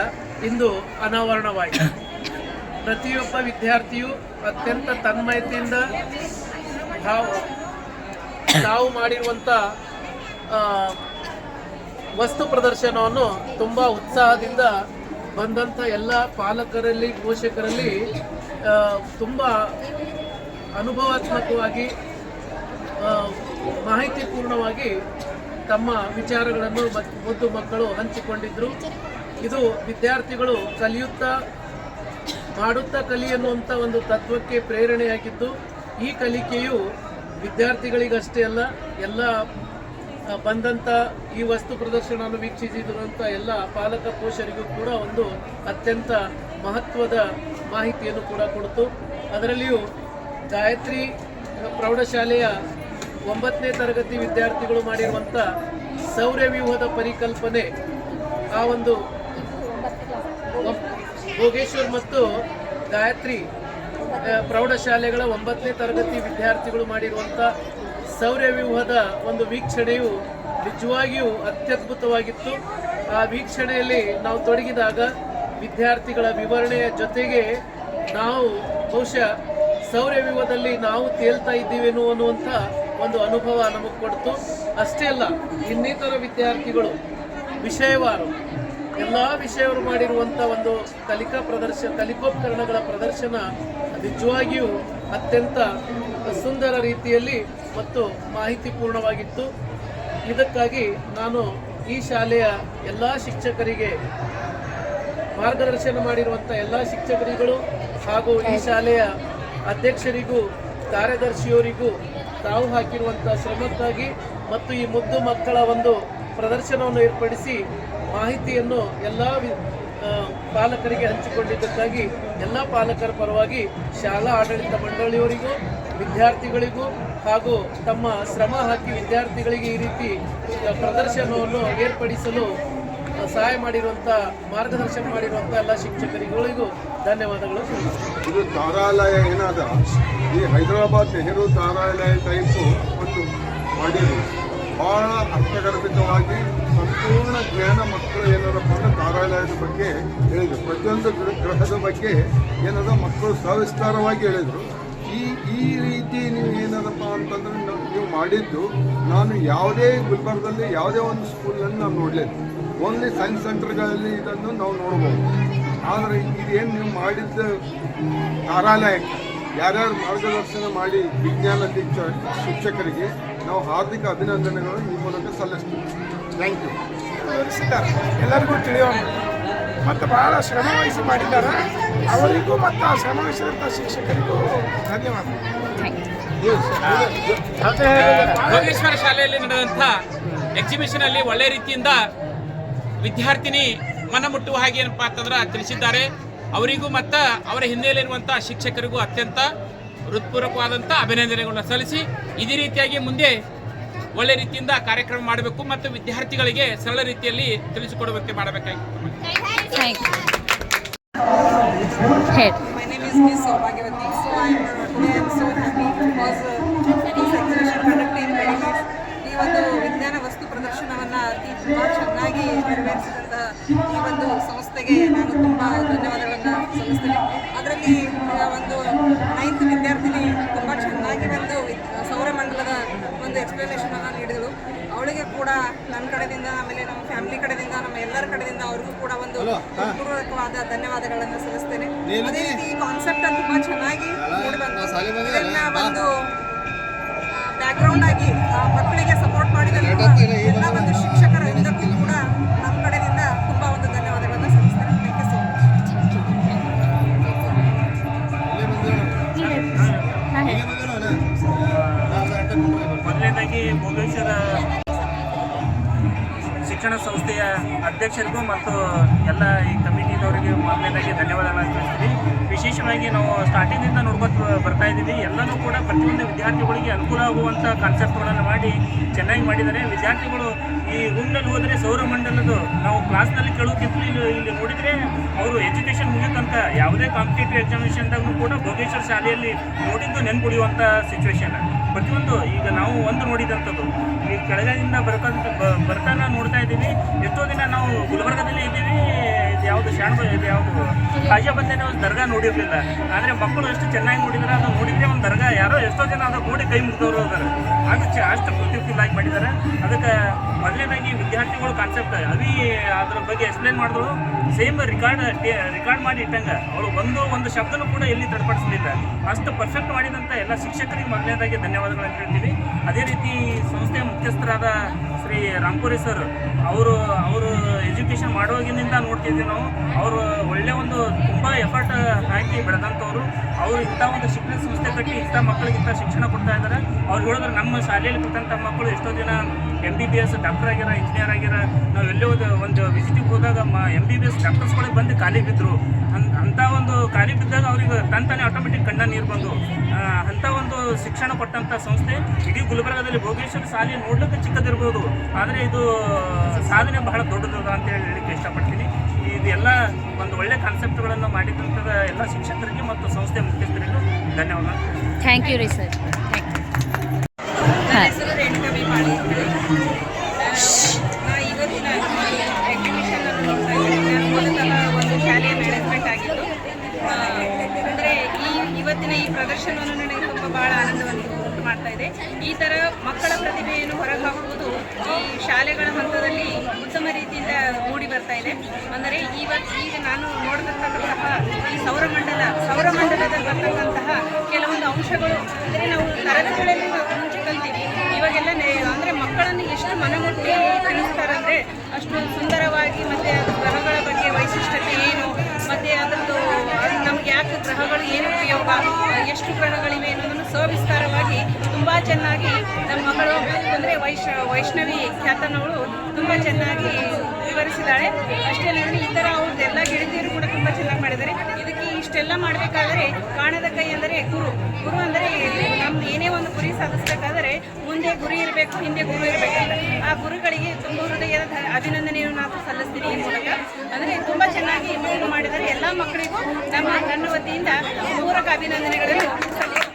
ಇಂದು ಅನಾವರಣವಾಯಿತು. ಪ್ರತಿಯೊಬ್ಬ ವಿದ್ಯಾರ್ಥಿಯು ಅತ್ಯಂತ ತನ್ಮಯತೆಯಿಂದ ತಾವು ಮಾಡಿರುವಂಥ ವಸ್ತು ಪ್ರದರ್ಶನವನ್ನು ತುಂಬ ಉತ್ಸಾಹದಿಂದ ಬಂದಂಥ ಎಲ್ಲ ಪಾಲಕರಲ್ಲಿ, ಪೋಷಕರಲ್ಲಿ ತುಂಬ ಅನುಭವಾತ್ಮಕವಾಗಿ ಮಾಹಿತಿಪೂರ್ಣವಾಗಿ ತಮ್ಮ ವಿಚಾರಗಳನ್ನು ಮುದ್ದು ಮಕ್ಕಳು ಹಂಚಿಕೊಂಡಿದ್ದರು. ಇದು ವಿದ್ಯಾರ್ಥಿಗಳು ಮಾಡುತ್ತಾ ಕಲಿ ಎನ್ನುವಂಥ ಒಂದು ತತ್ವಕ್ಕೆ ಪ್ರೇರಣೆಯಾಗಿದ್ದು ಈ ಕಲಿಕೆಯು ವಿದ್ಯಾರ್ಥಿಗಳಿಗಷ್ಟೇ ಅಲ್ಲ, ಎಲ್ಲ ಬಂದಂಥ ಈ ವಸ್ತು ಪ್ರದರ್ಶನವನ್ನು ವೀಕ್ಷಿಸಿರುವಂಥ ಎಲ್ಲ ಪಾಲಕ ಪೋಷಕರಿಗೂ ಕೂಡ ಒಂದು ಅತ್ಯಂತ ಮಹತ್ವದ ಮಾಹಿತಿಯನ್ನು ಕೂಡ ಕೊಡ್ತು. ಅದರಲ್ಲಿಯೂ ಗಾಯತ್ರಿ ಪ್ರೌಢಶಾಲೆಯ 9ನೇ ತರಗತಿ ವಿದ್ಯಾರ್ಥಿಗಳು ಮಾಡಿರುವಂಥ ಸೌರವ್ಯೂಹದ ಪರಿಕಲ್ಪನೆ, ಆ ಒಂದು ಭೋಗೇಶ್ವರ್ ಮತ್ತು ಗಾಯತ್ರಿ ಪ್ರೌಢಶಾಲೆಗಳ 9ನೇ ತರಗತಿ ವಿದ್ಯಾರ್ಥಿಗಳು ಮಾಡಿರುವಂಥ ಸೌರವ್ಯೂಹದ ಒಂದು ವೀಕ್ಷಣೆಯು ನಿಜವಾಗಿಯೂ ಅತ್ಯದ್ಭುತವಾಗಿತ್ತು. ಆ ವೀಕ್ಷಣೆಯಲ್ಲಿ ನಾವು ತೊಡಗಿದಾಗ ವಿದ್ಯಾರ್ಥಿಗಳ ವಿವರಣೆಯ ಜೊತೆಗೆ ನಾವು ಬಹುಶಃ ಸೌರವ್ಯೂಹದಲ್ಲಿ ನಾವು ತೇಲ್ತಾ ಇದ್ದೀವೇನೋ ಅನ್ನುವಂಥ ಒಂದು ಅನುಭವ ನಮಗೆ ಕೊಡ್ತು. ಅಷ್ಟೇ ಅಲ್ಲ, ಇನ್ನಿತರ ವಿದ್ಯಾರ್ಥಿಗಳು ವಿಷಯವಾರು ಎಲ್ಲ ವಿಷಯವರು ಮಾಡಿರುವಂಥ ಒಂದು ಕಲಿಕೋಪಕರಣಗಳ ಪ್ರದರ್ಶನ ನಿಜವಾಗಿಯೂ ಅತ್ಯಂತ ಸುಂದರ ರೀತಿಯಲ್ಲಿ ಮತ್ತು ಮಾಹಿತಿಪೂರ್ಣವಾಗಿತ್ತು. ಇದಕ್ಕಾಗಿ ನಾನು ಈ ಶಾಲೆಯ ಎಲ್ಲ ಶಿಕ್ಷಕರಿಗೆ, ಮಾರ್ಗದರ್ಶನ ಮಾಡಿರುವಂಥ ಎಲ್ಲ ಶಿಕ್ಷಕರಿಗಳು ಹಾಗೂ ಈ ಶಾಲೆಯ ಅಧ್ಯಕ್ಷರಿಗೂ ಕಾರ್ಯದರ್ಶಿಯವರಿಗೂ ತಾವು ಹಾಕಿರುವಂಥ ಶ್ರಮಕ್ಕಾಗಿ ಮತ್ತು ಈ ಮುದ್ದು ಮಕ್ಕಳ ಒಂದು ಪ್ರದರ್ಶನವನ್ನು ಏರ್ಪಡಿಸಿ ಮಾಹಿತಿಯನ್ನು ಎಲ್ಲ ಪಾಲಕರಿಗೆ ಹಂಚಿಕೊಂಡಿದ್ದಕ್ಕಾಗಿ ಎಲ್ಲ ಪಾಲಕರ ಪರವಾಗಿ ಶಾಲಾ ಆಡಳಿತ ಮಂಡಳಿಯವರಿಗೂ ವಿದ್ಯಾರ್ಥಿಗಳಿಗೂ ಹಾಗೂ ತಮ್ಮ ಶ್ರಮ ಹಾಕಿ ವಿದ್ಯಾರ್ಥಿಗಳಿಗೆ ಈ ರೀತಿ ಪ್ರದರ್ಶನವನ್ನು ಏರ್ಪಡಿಸಲು ಸಹಾಯ ಮಾಡಿರುವಂಥ ಮಾರ್ಗದರ್ಶನ ಮಾಡಿರುವಂಥ ಎಲ್ಲ ಶಿಕ್ಷಕರಿಗಳಿಗೂ ಧನ್ಯವಾದಗಳು. ಇದು ತಾರಾಲಯ ಏನಾದ ಈ ಹೈದರಾಬಾದ್ ನೆಹರು ತಾರಾಲಯ ಟೈಪು ಒಂದು ಮಾಡಿದ್ರು. ಭಾಳ ಅರ್ಥಗರ್ಭಿತವಾಗಿ ಸಂಪೂರ್ಣ ಜ್ಞಾನ ಮಕ್ಕಳು ಏನಾರಪ್ಪ ಅಂದರೆ ತಾರಾಲಯದ ಬಗ್ಗೆ ಹೇಳಿದರು. ಪ್ರತಿಯೊಂದು ಗ್ರಹದ ಬಗ್ಗೆ ಏನದ ಮಕ್ಕಳು ಸವಿಸ್ತಾರವಾಗಿ ಹೇಳಿದರು. ಈ ರೀತಿ ನೀವು ಏನದಪ್ಪ ಅಂತಂದರೆ ನೀವು ಮಾಡಿದ್ದು ನಾನು ಯಾವುದೇ ಗುಲ್ಬರ್ಗದಲ್ಲಿ ಯಾವುದೇ ಒಂದು ಸ್ಕೂಲನ್ನು ನಾವು ನೋಡಲಿಲ್ಲ. ಓನ್ಲಿ ಸೈನ್ಸ್ ಸೆಂಟರ್ಗಳಲ್ಲಿ ಇದನ್ನು ನಾವು ನೋಡ್ಬೋದು. ಆದರೆ ಇದೇನು ನೀವು ಮಾಡಿದ್ದ ತಾರಾಲಯಕ್ಕೆ ಯಾರ್ಯಾರು ಮಾರ್ಗದರ್ಶನ ಮಾಡಿ ವಿಜ್ಞಾನ ಶಿಕ್ಷಕರಿಗೆ ನಾವು ಹಾರ್ದಿಕ ಅಭಿನಂದನೆಗಳು ಈ ಮೂಲಕ ಸಲ್ಲಿಸ್ತೀವಿ. Thank you. ತೋರಿಸಿದ್ದಾರೆ, ಎಲ್ಲರಿಗೂ ತಿಳಿಯೋಣ ಮತ್ತು ಬಹಳ ಶ್ರಮವಹಿಸಿ ಮಾಡಿದ್ದಾರೆ. ಅವರಿಗೂ ಮತ್ತು ಆ ಶ್ರಮವಹಿಸಿದಂಥ ಶಿಕ್ಷಕರಿಗೂ ಧನ್ಯವಾದ. ಭೋಗೇಶ್ವರ ಶಾಲೆಯಲ್ಲಿ ನಡೆದಂಥ ಎಕ್ಸಿಬಿಷನ್ ಅಲ್ಲಿ ಒಳ್ಳೆ ರೀತಿಯಿಂದ ವಿದ್ಯಾರ್ಥಿನಿ ಮನ ಮುಟ್ಟುವ ಹಾಗೆ ಏನಪ್ಪಾ ಅಂತಂದ್ರೆ ತಿಳಿಸಿದ್ದಾರೆ. ಅವರಿಗೂ ಮತ್ತು ಅವರ ಹಿನ್ನೆಲೆಯಲ್ಲಿರುವಂಥ ಶಿಕ್ಷಕರಿಗೂ ಅತ್ಯಂತ ಹೃತ್ಪೂರ್ವಕವಾದಂಥ ಅಭಿನಂದನೆಗಳನ್ನು ಸಲ್ಲಿಸಿ ಇದೇ ರೀತಿಯಾಗಿ ಮುಂದೆ ಒಳ್ಳೆ ರೀತಿಯಿಂದ ಕಾರ್ಯಕ್ರಮ ಮಾಡಬೇಕು ಮತ್ತು ವಿದ್ಯಾರ್ಥಿಗಳಿಗೆ ಸರಳ ರೀತಿಯಲ್ಲಿ ತಿಳಿಸಿಕೊಡುವಂತೆ ಮಾಡಬೇಕಾಗಿತ್ತು. My name is Ms. Saubhagyavati. So today I am so happy because this exhibition conducting very nice. ಈ ಒಂದು ವಿಜ್ಞಾನ ವಸ್ತು ಪ್ರದರ್ಶನವನ್ನು ತುಂಬ ಚೆನ್ನಾಗಿ ನೆರವೇರಿಸಿದಂಥ ಈ ಒಂದು ಸಂಸ್ಥೆಗೆ ನಾನು ತುಂಬ ಧನ್ಯವಾದಗಳನ್ನು ಸಲ್ಲಿಸ್ತೇನೆ. ಅದರಲ್ಲಿ ಒಂದು 9th ವಿದ್ಯಾರ್ಥಿನಿ ತುಂಬ ಚೆನ್ನಾಗಿ ಒಂದು ಸೌರಮಂಡಲದ ಒಂದು ಎಕ್ಸ್ಪ್ಲನೇಷನನ್ನು ನೀಡಿದಳು. ಅವಳಿಗೆ ಕೂಡ ನನ್ನ ಕಡೆಯಿಂದ, ಆಮೇಲೆ ನಮ್ಮ ಫ್ಯಾಮಿಲಿ ಕಡೆಯಿಂದ, ನಮ್ಮ ಎಲ್ಲರ ಕಡೆಯಿಂದ ಅವ್ರಿಗೂ ಕೂಡ ಒಂದು ಪೂರ್ವಕವಾದ ಧನ್ಯವಾದಗಳನ್ನು ಸಲ್ಲಿಸ್ತೇನೆ. ಅದೇ ರೀತಿ ಈ ಕಾನ್ಸೆಪ್ಟ್ ತುಂಬ ಚೆನ್ನಾಗಿ ಮೂಡಿ ಬಂತು. ಇದನ್ನ ಒಂದು ಬ್ಯಾಕ್ಗ್ರೌಂಡ್ ಆಗಿ ಮಕ್ಕಳಿಗೆ ಸಪೋರ್ಟ್ ಮಾಡಿದಂಥ ಎಲ್ಲ ಒಂದು ಶಿಕ್ಷಕರಿಂದಕ್ಕೂ ಕೂಡ ನಮ್ಮ ಕಡೆಯಿಂದ ತುಂಬ ಒಂದು ಧನ್ಯವಾದಗಳನ್ನು ಸಲ್ಲಿಸ್ತೇನೆ. Thank you so much. ಮೊದಲನೇದಾಗಿ ಭೋಗೇಶ್ವರ ಶಿಕ್ಷಣ ಸಂಸ್ಥೆಯ ಅಧ್ಯಕ್ಷರಿಗೂ ಮತ್ತು ಎಲ್ಲ ಈ ಕಮಿಟಿದವರಿಗೆ ಮೊದಲನೇದಾಗಿ ಧನ್ಯವಾದಗಳನ್ನು ತಿಳಿಸ್ತೀವಿ. ವಿಶೇಷವಾಗಿ ನಾವು ಸ್ಟಾರ್ಟಿಂಗಿಂದ ನೋಡ್ಕೊತ ಬರ್ತಾ ಇದ್ದೀವಿ. ಎಲ್ಲನೂ ಕೂಡ ಪ್ರತಿಯೊಂದು ವಿದ್ಯಾರ್ಥಿಗಳಿಗೆ ಅನುಕೂಲ ಆಗುವಂಥ ಕಾನ್ಸೆಪ್ಟ್ಗಳನ್ನು ಮಾಡಿ ಚೆನ್ನಾಗಿ ಮಾಡಿದ್ದಾರೆ. ವಿದ್ಯಾರ್ಥಿಗಳು ಈ ರೂಮ್ನಲ್ಲಿ ಹೋದರೆ ಸೌರಮಂಡಲದ ನಾವು ಕ್ಲಾಸ್ನಲ್ಲಿ ಕೇಳೋಕ್ಕಿಂತ ಇಲ್ಲಿ ನೋಡಿದರೆ ಅವರು ಎಜುಕೇಷನ್ ಮುಗಿದ ತನಕ ಯಾವುದೇ ಕಾಂಪಿಟೇಟಿವ್ ಎಕ್ಸಾಮಿನೇಷನ್ದಾಗೂ ಕೂಡ ಭೋಗೇಶ್ವರ ಶಾಲೆಯಲ್ಲಿ ನೋಡಿದ್ದು ನೆನ್ಪುಳಿಯುವಂಥ ಸಿಚುವೇಶನ್. ಪ್ರತಿಯೊಂದು ಈಗ ನಾವು ಒಂದು ನೋಡಿದಂಥದ್ದು ಈ ಕೆಳಗಿನಿಂದ ಬರ್ತಾನ ನೋಡ್ತಾ ಇದ್ದೀವಿ. ಎಷ್ಟೋ ದಿನ ನಾವು ಗುಲ್ಬರ್ಗದಲ್ಲಿ ಇದ್ದೀವಿ. ಇದು ಯಾವುದು ಇದು ಯಾವುದು ಕಾಜಾ ಬಂದೇ ಒಂದು ದರ್ಗಾ ನೋಡಿರಲಿಲ್ಲ. ಆದರೆ ಮಕ್ಕಳು ಎಷ್ಟು ಚೆನ್ನಾಗಿ ನೋಡಿದರೆ ಅದು ನೋಡಿದರೆ ಒಂದು ದರ್ಗಾ ಯಾರೋ ಎಷ್ಟೋ ಜನ ಅದನ್ನು ನೋಡಿ ಕೈ ಮುಗಿದವರು ಹೋದಾರೆ. ಅಷ್ಟು ಬ್ಯೂಟಿಫುಲ್ ಆಗಿ ಮಾಡಿದ್ದಾರೆ. ಅದಕ್ಕೆ ಮೊದಲನೇದಾಗಿ ವಿದ್ಯಾರ್ಥಿಗಳು ಕಾನ್ಸೆಪ್ಟ್ ಅದ್ರ ಬಗ್ಗೆ ಎಕ್ಸ್ಪ್ಲೇನ್ ಮಾಡಿದ್ರು. ಸೇಮ್ ರಿಕಾರ್ಡ್ ಮಾಡಿ ಇಟ್ಟಂಗೆ ಅವರು ಒಂದು ಶಬ್ದನೂ ಕೂಡ ಎಲ್ಲಿ ತಡಪಡಿಸಲಿಲ್ಲ. ಅಷ್ಟು ಪರ್ಫೆಕ್ಟ್ ಮಾಡಿದಂಥ ಎಲ್ಲ ಶಿಕ್ಷಕರಿಗೆ ಮೊದಲನೇದಾಗಿ ಧನ್ಯವಾದಗಳನ್ನು ಹೇಳ್ತೀವಿ. ಅದೇ ರೀತಿ ಸಂಸ್ಥೆಯ ಮುಖ್ಯಸ್ಥರಾದ ಶ್ರೀ ರಾಂಪುರಿ ಸರ್ ಅವರು ಎಜುಕೇಷನ್ ಮಾಡುವಾಗಿನಿಂದ ನೋಡ್ತಿದ್ವಿ ನಾವು. ಅವರು ಒಳ್ಳೆಯ ಒಂದು ತುಂಬ ಎಫರ್ಟ್ ಹಾಕಿ ಬೆಳೆದಂಥವ್ರು. ಅವರು ಇಂಥ ಒಂದು ಶಿಕ್ಷಣ ಸಂಸ್ಥೆ ಕಟ್ಟಿ ಇಂಥ ಮಕ್ಕಳಿಗೆ ಇಂಥ ಶಿಕ್ಷಣ ಕೊಡ್ತಾ ಇದ್ದಾರೆ. ಅವ್ರು ಹೇಳಿದ್ರೆ ನಮ್ಮ ಶಾಲೆಯಲ್ಲಿ ಕೊಟ್ಟಂಥ ಮಕ್ಕಳು ಎಷ್ಟೋ ಜನ MBBS ಡಾಕ್ಟರ್ ಆಗ್ಯಾರ, ಇಂಜಿನಿಯರ್ ಆಗ್ಯಾರ. ನಾವು ಎಲ್ಲೋ ಒಂದು ವಿಸಿಟಿಗೆ ಹೋದಾಗ MBBS ಡಾಕ್ಟರ್ಸ್ಗಳಿಗೆ ಬಂದು ಖಾಲಿ ಬಿದ್ದರು. ಅಂಥ ಒಂದು ಖಾಲಿ ಬಿದ್ದಾಗ ಅವ್ರಿಗೆ ತಾನೇ ಆಟೋಮೆಟಿಕ್ ಕಣ್ಣ ನೀರು ಬಂದು ಅಂಥ ಒಂದು ಶಿಕ್ಷಣ ಕೊಟ್ಟಂಥ ಸಂಸ್ಥೆ ಇಡೀ ಗುಲ್ಬರ್ಗದಲ್ಲಿ ಭೋಗೇಶ್ವರ ಶಾಲೆ ನೋಡ್ಲಿಕ್ಕೆ ಚಿಕ್ಕದಿರ್ಬೋದು, ಆದರೆ ಇದು ಸಾಧನೆ ಬಹಳ ದೊಡ್ಡದು ಅಂತ ಹೇಳಲಿಕ್ಕೆ ಇಷ್ಟಪಡ್ತೀನಿ. ಇದೆಲ್ಲ ಒಂದು ಒಳ್ಳೆ ಕಾನ್ಸೆಪ್ಟ್ಗಳನ್ನು ಮಾಡಿದಂಥ ಎಲ್ಲ ಶಿಕ್ಷಕರಿಗೆ ಮತ್ತು ಸಂಸ್ಥೆ ಮುಖ್ಯಸ್ಥರಿಗೂ ಧನ್ಯವಾದ. ಥ್ಯಾಂಕ್ ಯು ರೀ ಸರ್. ನನ್ನ ಹೆಸರು ರೇಣುಕಾ ಬಿ ಮಾಳಿ. ಇವತ್ತಿನ ಎಕ್ಸಿಬಿಷನ್ ಅನ್ನು ನೋಡ್ತಾ ಇದ್ದೀನಿ. ನಾನು ಮೂಲತಃ ಒಂದು ಶಾಲೆಯ ಮ್ಯಾನೇಜ್ಮೆಂಟ್ ಆಗಿದ್ದು, ಅಂದರೆ ಇವತ್ತಿನ ಈ ಪ್ರದರ್ಶನವನ್ನು ನನಗೆ ತುಂಬ ಭಾಳ ಆನಂದವನ್ನು ಉಂಟು ಮಾಡ್ತಾ ಇದೆ. ಈ ಥರ ಮಕ್ಕಳ ಪ್ರತಿಭೆಯನ್ನು ಹೊರಹಾಕುವುದು ಈ ಶಾಲೆಗಳ ಹಂತದಲ್ಲಿ ಉತ್ತಮ ರೀತಿಯಿಂದ ಮೂಡಿ ಬರ್ತಾ ಇದೆ. ಅಂದರೆ ಈಗ ನಾನು ನೋಡತಕ್ಕಂತಹ ಈ ಸೌರಮಂಡಲದಲ್ಲಿ ಬರ್ತಕ್ಕಂತಹ ಕೆಲವೊಂದು ಅಂಶಗಳು, ಅಂದರೆ ನಾವು ತರಗತಿಗಳಲ್ಲಿ ಮುಂಚೆ ಕಲ್ತೀವಿ, ಇವಾಗೆಲ್ಲ ಅಂದರೆ ಮಕ್ಕಳನ್ನು ಎಷ್ಟು ಮನಮುಟ್ಟಿ ತಿಳಿಸ್ತಾರಂದರೆ ಅಷ್ಟು ಸುಂದರವಾಗಿ, ಮತ್ತು ಅದು ಗ್ರಹಗಳ ಬಗ್ಗೆ ವೈಶಿಷ್ಟ್ಯತೆ ಏನು, ಮತ್ತು ಅದರದ್ದು ನಮ್ಗೆ ಯಾಕೆ ಗ್ರಹಗಳು ಏನು ಉಪಯೋಗ, ಎಷ್ಟು ಗ್ರಹಗಳಿವೆ ಅನ್ನೋದನ್ನು ಸವಿಸ್ತಾರವಾಗಿ ತುಂಬ ಚೆನ್ನಾಗಿ ನಮ್ಮ ಮಗಳು ಅಂದರೆ ವೈಷ್ಣವಿ ಖ್ಯಾತನವಳು ತುಂಬ ಚೆನ್ನಾಗಿ ವಿವರಿಸಿದ್ದಾಳೆ. ಅಷ್ಟೇ ನೋಡಿ, ಈ ಥರ ಅವ್ರದ್ದೆಲ್ಲ ಗೆಳತಿಯರು ಕೂಡ ತುಂಬ ಚೆನ್ನಾಗಿ ಮಾಡಿದ್ದಾರೆ. ಇದಕ್ಕೆ ಇಷ್ಟೆಲ್ಲ ಮಾಡಬೇಕಾದರೆ ಕಾಣದ ಕೈ ಅಂದರೆ ಗುರು ಅಂದರೆ ನಮ್ಮ ಇರಬೇಕು, ಹಿಂದೆ ಗುರು ಇರಬೇಕಂತ. ಆ ಗುರುಗಳಿಗೆ ತುಂಬ ಹೃದಯದ ಅಭಿನಂದನೆಯನ್ನು ನಾವು ಸಲ್ಲಿಸ್ತೀನಿ ಈ ಮೂಲಕ. ಅಂದರೆ ತುಂಬ ಚೆನ್ನಾಗಿ ಮಕ್ಕಳು ಮಾಡಿದರೆ ಎಲ್ಲ ಮಕ್ಕಳಿಗೂ ನನ್ನ ವತಿಯಿಂದ ಪೂರಕ ಅಭಿನಂದನೆಗಳನ್ನು ಸಲ್ಲಿಸ್ತೀನಿ.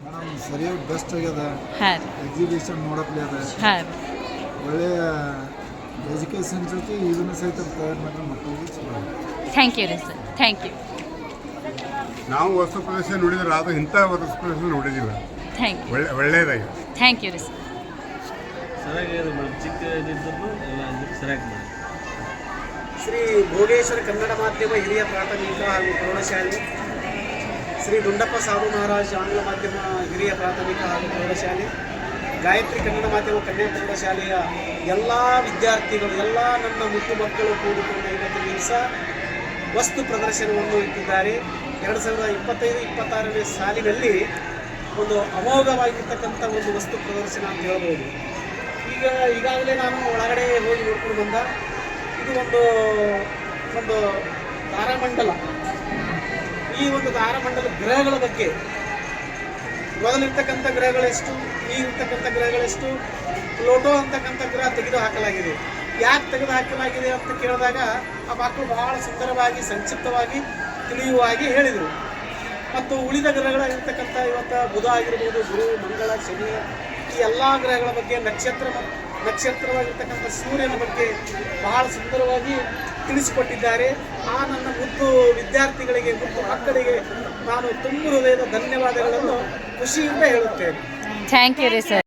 ಮೇಡಮ್ ಸರಿಯಾಗಿ ಬೆಸ್ಟ್ ಆಗ್ಯದ, ಎಕ್ಸಿಬಿಷನ್ ನೋಡಪ್ಲೆ ಅದ, ಒಳ್ಳೆಯ ಎಜುಕೇಷನ್ ಜೊತೆ ಇದನ್ನು ಸಹಿತ ತಯಾರು ಮಾಡಿದ್ರೆ ಮಕ್ಕಳಿಗೆ ಚಲೋ. ಥ್ಯಾಂಕ್ ಯು ರೀ ಸರ್, ಥ್ಯಾಂಕ್ ಯು. ನಾವು ವಸ್ತು ಪ್ರದರ್ಶನ ನೋಡಿದ್ರೆ ಅದು ಇಂಥ ವಸ್ತು ಪ್ರದರ್ಶನ ನೋಡಿದಿಲ್ಲ. ಥ್ಯಾಂಕ್ ಯು, ಒಳ್ಳೆಯದಾಗಿ. ಥ್ಯಾಂಕ್ ಯು ರೀ ಸರ್. ಸರಿಯಾಗಿದೆ ಮೇಡಮ್, ಚಿಕ್ಕದಿದ್ದರೂ ಎಲ್ಲ ಸರಿಯಾಗಿ ಮಾಡಿ. ಶ್ರೀ ಭೋಗೇಶ್ವರ ಕನ್ನಡ ಮಾಧ್ಯಮ ಹಿರಿಯ ಪ್ರಾಥಮಿಕ ಹಾಗೂ ಪ್ರೌಢಶಾಲೆ, ಶ್ರೀ ದುಂಡಪ್ಪ ಸಾಧು ಮಹಾರಾಜ್ ಆಂಗ್ಲ ಮಾಧ್ಯಮ ಹಿರಿಯ ಪ್ರಾಥಮಿಕ ಹಾಗೂ ಪ್ರೌಢಶಾಲೆ, ಗಾಯತ್ರಿ ಕನ್ನಡ ಮಾಧ್ಯಮ ಕನ್ಯಾ ಪ್ರೌಢಶಾಲೆಯ ಎಲ್ಲ ವಿದ್ಯಾರ್ಥಿಗಳು, ಎಲ್ಲ ನನ್ನ ಮುದ್ದು ಮಕ್ಕಳು ಕೂಡಿಕೊಂಡು ಇವತ್ತಿನ ದಿವಸ ವಸ್ತು ಪ್ರದರ್ಶನವನ್ನು ಇಟ್ಟಿದ್ದಾರೆ. 2025-26ನೇ ಸಾಲಿನಲ್ಲಿ ಒಂದು ಅಮೋಘವಾಗಿರ್ತಕ್ಕಂಥ ಒಂದು ವಸ್ತು ಪ್ರದರ್ಶನ ಅಂತ ಹೇಳ್ಬೋದು. ಈಗಾಗಲೇ ನಾನು ಒಳಗಡೆ ಹೋಗಿ ನೋಡ್ಕೊಂಡು ಬಂದ, ಇದು ಒಂದು ತಾರಾಮಂಡಲ. ಈ ಒಂದು ತಾರಾಮಂಡಲ ಗ್ರಹಗಳ ಬಗ್ಗೆ, ಮೊದಲಿರ್ತಕ್ಕಂಥ ಗ್ರಹಗಳೆಷ್ಟು, ಈಗಿರ್ತಕ್ಕಂಥ ಗ್ರಹಗಳೆಷ್ಟು, ಪ್ಲೂಟೋ ಅಂತಕ್ಕಂಥ ಗ್ರಹ ತೆಗೆದು ಹಾಕಲಾಗಿದೆ. ಯಾಕೆ ತೆಗೆದು ಹಾಕಲಾಗಿದೆ ಅಂತ ಕೇಳಿದಾಗ ಆ ಮಕ್ಕಳು ಬಹಳ ಸುಂದರವಾಗಿ ಸಂಕ್ಷಿಪ್ತವಾಗಿ ತಿಳಿಯುವಾಗಿ ಹೇಳಿದರು. ಮತ್ತು ಉಳಿದ ಗ್ರಹಗಳಾಗಿರ್ತಕ್ಕಂಥ ಇವತ್ತು ಬುಧ ಆಗಿರ್ಬೋದು, ಗುರು, ಮಂಗಳ, ಶನಿ, ಈ ಎಲ್ಲ ಗ್ರಹಗಳ ಬಗ್ಗೆ, ನಕ್ಷತ್ರವಾಗಿರ್ತಕ್ಕಂಥ ಸೂರ್ಯನ ಬಗ್ಗೆ ಬಹಳ ಸುಂದರವಾಗಿ ತಿಳಿಸಿಕೊಟ್ಟಿದ್ದಾರೆ. ಆ ನನ್ನ ಮುದ್ದು ವಿದ್ಯಾರ್ಥಿಗಳಿಗೆ, ಮುದ್ದು ಮಕ್ಕಳಿಗೆ ನಾನು ತುಂಬ ಹೃದಯದ ಧನ್ಯವಾದಗಳನ್ನು ಖುಷಿಯಿಂದ ಹೇಳುತ್ತೇನೆ. ಥ್ಯಾಂಕ್ ಯು ರೀ ಸರ್.